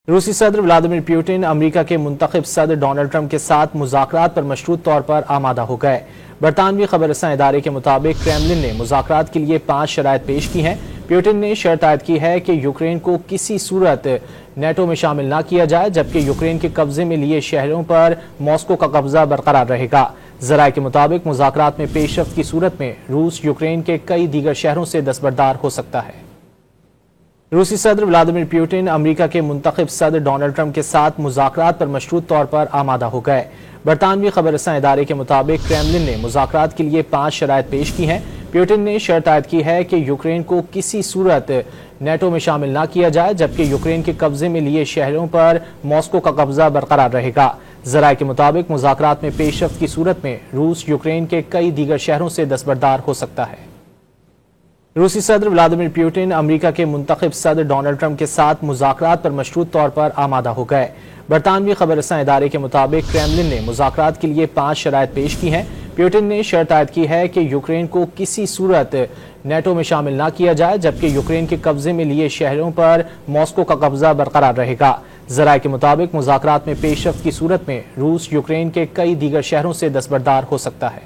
रूसी सदर Vladimir Putin America के मुंतखब सदर डोनाल्ड ट्रंप के साथ मुज़ाकरात पर मशरूत तौर पर आमादा हो गए। बरतानवी खबररसां इदारे के मुताबिक क्रेमलिन ने मुज़ाकरात के लिए 5 शराइत पेश की हैं। पुतिन ने शर्त आयद की है कि यूक्रेन को किसी सूरत नेटो में शामिल न किया जाए, जबकि यूक्रेन के कब्जे में लिए शहरों पर मॉस्को का कब्जा बरकरार रहेगा। जराये के मुताबिक मुज़ाकरात में पेशरफ्त की सूरत में रूस यूक्रेन के कई दीगर शहरों से दस्तबरदार हो सकता है। रूसी सदर व्लादिमीर पुतिन अमेरिका के मुंतखब सदर डोनाल्ड ट्रंप के साथ मुज़ाकरात पर मशरूत तौर पर आमादा हो गए। बरतानवी खबररसां इदारे के मुताबिक क्रेमलिन ने मुज़ाकरात के लिए 5 शराइत पेश की हैं। पुतिन ने शर्त आयद की है कि यूक्रेन को किसी सूरत नेटो में शामिल न किया जाए, जबकि यूक्रेन के कब्जे में लिए शहरों पर मॉस्को का कब्जा बरकरार रहेगा। जराये के मुताबिक मुज़ाकरात में पेशरफ्त की सूरत में रूस यूक्रेन के कई दीगर शहरों से दस्तबरदार हो सकता है। रूसी सदर व्लादिमीर पुतिन अमेरिका के मुंतखब सदर डोनाल्ड ट्रंप के साथ मुज़ाकरात पर मशरूत तौर पर आमादा हो गए। बरतानवी खबररसां इदारे के मुताबिक क्रेमलिन ने मुज़ाकरात के लिए 5 शराइत पेश की हैं। पुतिन ने शर्त आयद की है कि यूक्रेन को किसी सूरत नेटो में शामिल न किया जाए, जबकि यूक्रेन के कब्जे में लिए शहरों पर मॉस्को का कब्जा बरकरार रहेगा। जराये के मुताबिक मुज़ाकरात में पेशरफ्त की सूरत में रूस यूक्रेन के कई दीगर शहरों से दस्तबरदार हो सकता है।